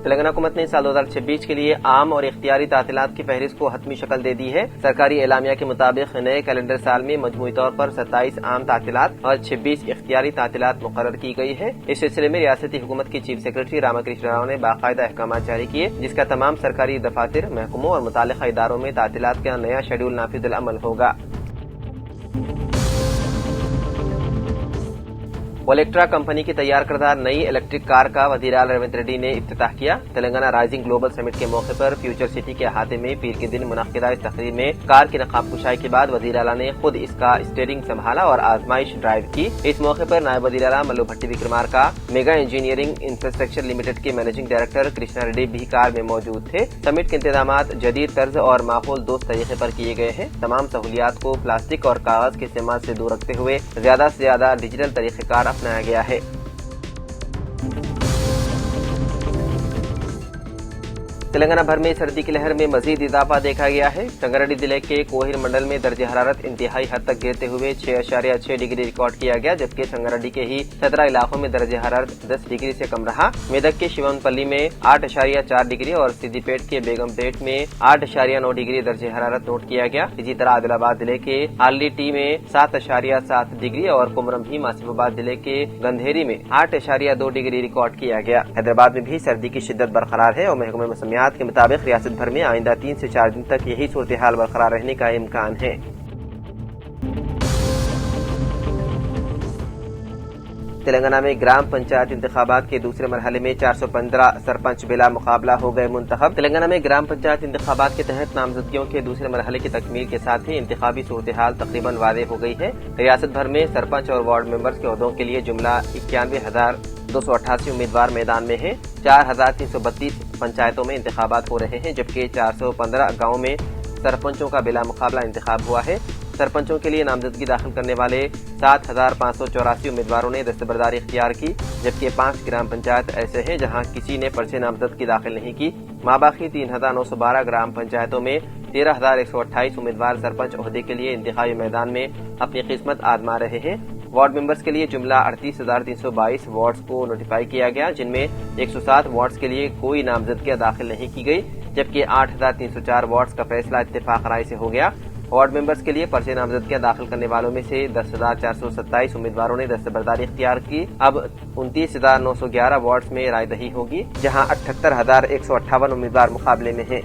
تلنگانہ حکومت نے سال 2026 کے لیے عام اور اختیاری تعطیلات کی فہرست کو حتمی شکل دے دی ہے۔ سرکاری اعلامیہ کے مطابق نئے کیلنڈر سال میں مجموعی طور پر 27 عام تعطیلات اور 26 اختیاری تعطیلات مقرر کی گئی ہے۔ اس سلسلے میں ریاستی حکومت کے چیف سیکرٹری راما کرشنا راؤ نے باقاعدہ احکامات جاری کیے، جس کا تمام سرکاری دفاتر، محکموں اور متعلقہ اداروں میں تعطیلات کا نیا شیڈول نافذ العمل ہوگا۔ ولیکٹرا کمپنی کی تیار کردہ نئی الیکٹرک کار کا وزیر اعلی ریونت ریڈی نے افتتاح کیا۔ تلنگانہ رائزنگ گلوبل سمٹ کے موقع پر فیوچر سٹی کے احاطے میں پیر کے دن منعقدہ اس تقریب میں کار کی نقاب کشائی کے بعد وزیر اعلی نے خود اس کا اسٹیئرنگ سنبھالا اور آزمائش ڈرائیو کی۔ اس موقع پر نائب وزیر اعلی ملو بھٹی وکرمارکا، میگا انجینئرنگ انفراسٹرکچر لمیٹڈ کے مینیجنگ ڈائریکٹر کرشنا ریڈی بھی کار میں موجود تھے۔ سمٹ کے انتظامات جدید طرز اور ماحول دوست طریقے پر کیے گئے ہیں۔ تمام سہولیات کو پلاسٹک اور کاغذ کے استعمال سے دور رکھتے ہوئے زیادہ سے زیادہ ڈیجیٹل طریقہ کار اپنایا گیا ہے۔ تلنگانہ بھر میں سردی کی لہر میں مزید اضافہ دیکھا گیا ہے۔ سنگاریڈی ضلع کے کوہر منڈل میں درجہ حرارت انتہائی حد تک گرتے ہوئے 6.6 ڈگری ریکارڈ کیا گیا، جبکہ سنگاریڈی کے ہی 17 علاقوں میں درجہ حرارت 10 ڈگری سے کم رہا۔ میدک کے شیون پلی میں 8.4 ڈگری اور سدی پیٹ کے بیگم پیٹ میں 8.9 ڈگری درجہ حرارت نوٹ کیا گیا۔ اسی طرح عادل آباد ضلع کے آلڈی ٹی میں 7.7 ڈگری اور کمرم ہیم آصف آباد ضلع کے گندھیری میں 8.2 ڈگری ریکارڈ کیا گیا۔ حیدرآباد میں بھی سردی کی شدت برقرار ہے اور محکمہ موسمیات کے مطابق ریاست بھر میں آئندہ 3 سے 4 دن تک یہی صورتحال برقرار رہنے کا امکان ہے۔ تلنگانہ میں گرام پنچایت انتخابات کے دوسرے مرحلے میں 415 سرپنچ بلا مقابلہ ہو گئے منتخب۔ تلنگانہ میں گرام پنچایت انتخابات کے تحت نامزدگیوں کے دوسرے مرحلے کی تکمیل کے ساتھ ہی انتخابی صورتحال تقریباً واضح ہو گئی ہے۔ ریاست بھر میں سرپنچ اور وارڈ ممبرز کے عہدوں کے لیے جملہ 91,288 امیدوار میدان میں ہیں۔ 4,332 پنچایتوں میں انتخابات ہو رہے ہیں، جبکہ 415 گاؤں میں سرپنچوں کا بلا مقابلہ انتخاب ہوا ہے۔ سرپنچوں کے لیے نامزدگی داخل کرنے والے 7,584 امیدواروں نے دستبرداری اختیار کی، جبکہ 5 گرام پنچایت ایسے ہیں جہاں کسی نے پرچہ نامزدگی داخل نہیں کی۔ ماباقی 3,912 گرام پنچایتوں میں 13,128 امیدوار سرپنچ عہدے کے لیے انتخابی میدان میں اپنی قسمت آزما رہے ہیں۔ وارڈ ممبرز کے لیے جملہ 38,322 وارڈز کو نوٹیفائی کیا گیا، جن میں 107 وارڈز کے لیے کوئی نامزدگیاں داخل نہیں کی گئی، جبکہ 8,304 وارڈز کا فیصلہ اتفاق رائے سے ہو گیا۔ وارڈ ممبرز کے لیے پرچہ نامزدگیاں داخل کرنے والوں میں سے 10,427 امیدواروں نے دستبرداری اختیار کی۔ اب 29,911 وارڈز میں رائے دہی ہوگی، جہاں 78,158 امیدوار مقابلے میں ہیں۔